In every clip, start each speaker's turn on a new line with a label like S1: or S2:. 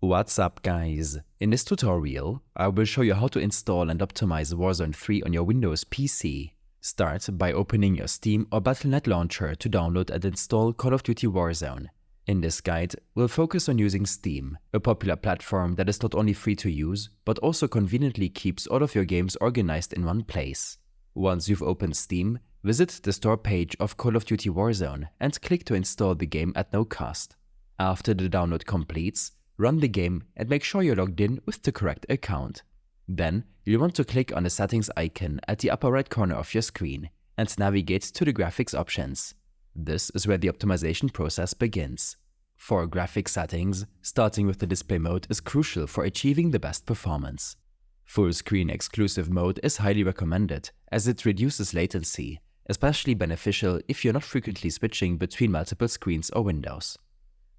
S1: What's up guys? In this tutorial, I will show you how to install and optimize Warzone 3 on your Windows PC. Start by opening your Steam or Battle.net launcher to download and install Call of Duty Warzone. In this guide, we'll focus on using Steam, a popular platform that is not only free to use, but also conveniently keeps all of your games organized in one place. Once you've opened Steam, visit the store page of Call of Duty Warzone and click to install the game at no cost. After the download completes, run the game and make sure you're logged in with the correct account. Then, you'll want to click on the settings icon at the upper right corner of your screen and navigate to the graphics options. This is where the optimization process begins. For graphics settings, starting with the display mode is crucial for achieving the best performance. Full screen exclusive mode is highly recommended as it reduces latency, especially beneficial if you're not frequently switching between multiple screens or windows.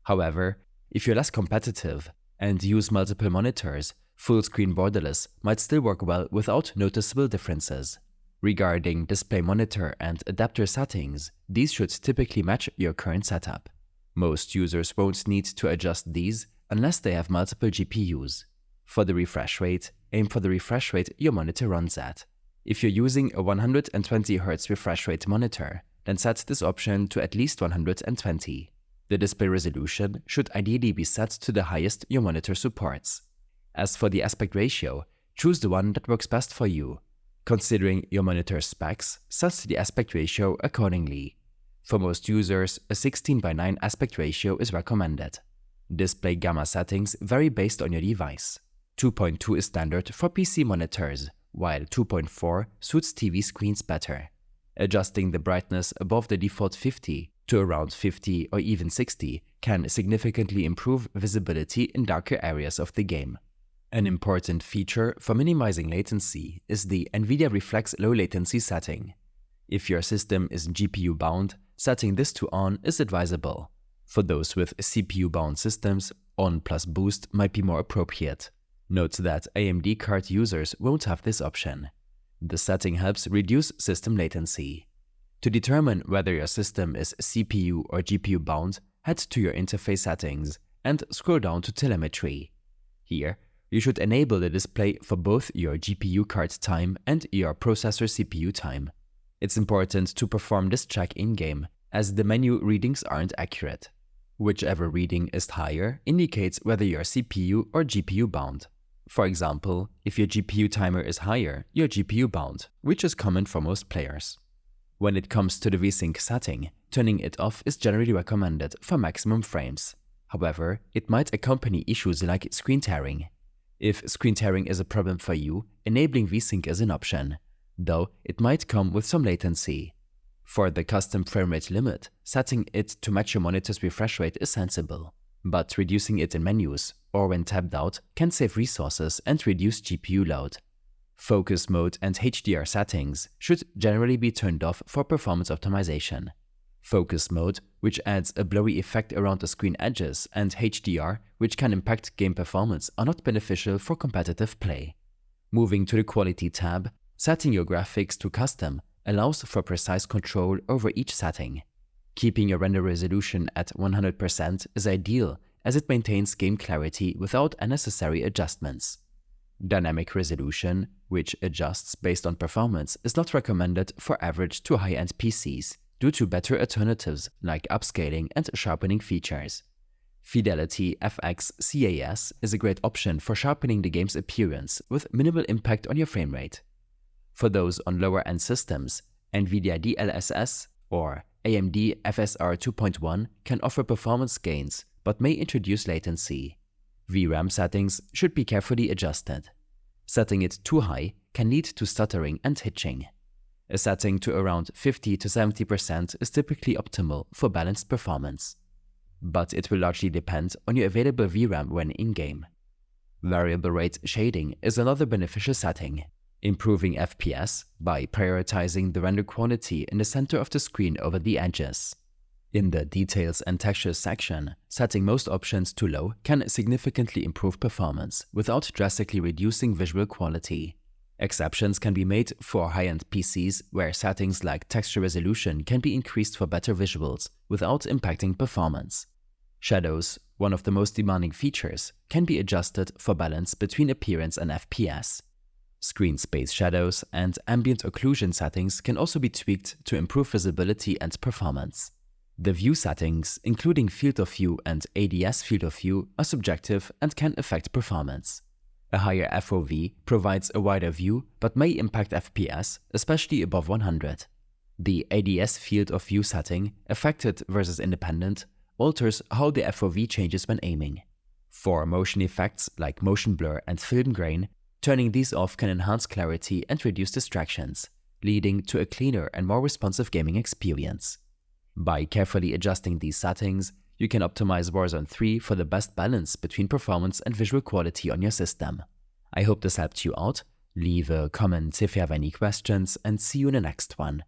S1: However, if you're less competitive and use multiple monitors, full-screen borderless might still work well without noticeable differences. Regarding display monitor and adapter settings, these should typically match your current setup. Most users won't need to adjust these unless they have multiple GPUs. For the refresh rate, aim for the refresh rate your monitor runs at. If you're using a 120Hz refresh rate monitor, then set this option to at least 120. The display resolution should ideally be set to the highest your monitor supports. As for the aspect ratio, choose the one that works best for you. Considering your monitor specs, set the aspect ratio accordingly. For most users, a 16:9 aspect ratio is recommended. Display gamma settings vary based on your device. 2.2 is standard for PC monitors, while 2.4 suits TV screens better. Adjusting the brightness above the default 50 to around 50 or even 60 can significantly improve visibility in darker areas of the game. An important feature for minimizing latency is the NVIDIA Reflex Low Latency setting. If your system is GPU bound, setting this to on is advisable. For those with CPU bound systems, on plus boost might be more appropriate. Note that AMD card users won't have this option. The setting helps reduce system latency. To determine whether your system is CPU or GPU bound, head to your interface settings and scroll down to telemetry. Here, you should enable the display for both your GPU card time and your processor CPU time. It's important to perform this check in-game, as the menu readings aren't accurate. Whichever reading is higher indicates whether you're CPU or GPU bound. For example, if your GPU timer is higher, you're GPU bound, which is common for most players. When it comes to the VSync setting, turning it off is generally recommended for maximum frames. However, it might accompany issues like screen tearing. If screen tearing is a problem for you, enabling VSync is an option, though it might come with some latency. For the custom frame rate limit, setting it to match your monitor's refresh rate is sensible, but reducing it in menus or when tabbed out can save resources and reduce GPU load. Focus mode and HDR settings should generally be turned off for performance optimization. Focus mode, which adds a blurry effect around the screen edges, and HDR, which can impact game performance, are not beneficial for competitive play. Moving to the Quality tab, setting your graphics to custom allows for precise control over each setting. Keeping your render resolution at 100% is ideal as it maintains game clarity without unnecessary adjustments. Dynamic resolution, which adjusts based on performance, is not recommended for average to high-end PCs due to better alternatives like upscaling and sharpening features. Fidelity FX CAS is a great option for sharpening the game's appearance with minimal impact on your frame rate. For those on lower-end systems, NVIDIA DLSS or AMD FSR 2.1 can offer performance gains but may introduce latency. VRAM settings should be carefully adjusted. Setting it too high can lead to stuttering and hitching. A setting to around 50 to 70% is typically optimal for balanced performance, but it will largely depend on your available VRAM when in-game. Variable rate shading is another beneficial setting, improving FPS by prioritizing the render quality in the center of the screen over the edges. In the Details and Textures section, setting most options to low can significantly improve performance without drastically reducing visual quality. Exceptions can be made for high-end PCs where settings like texture resolution can be increased for better visuals without impacting performance. Shadows, one of the most demanding features, can be adjusted for balance between appearance and FPS. Screen space shadows and ambient occlusion settings can also be tweaked to improve visibility and performance. The view settings, including field of view and ADS field of view, are subjective and can affect performance. A higher FOV provides a wider view but may impact FPS, especially above 100. The ADS field of view setting, affected versus independent, alters how the FOV changes when aiming. For motion effects like motion blur and film grain, turning these off can enhance clarity and reduce distractions, leading to a cleaner and more responsive gaming experience. By carefully adjusting these settings, you can optimize Warzone 3 for the best balance between performance and visual quality on your system. I hope this helped you out. Leave a comment if you have any questions and see you in the next one.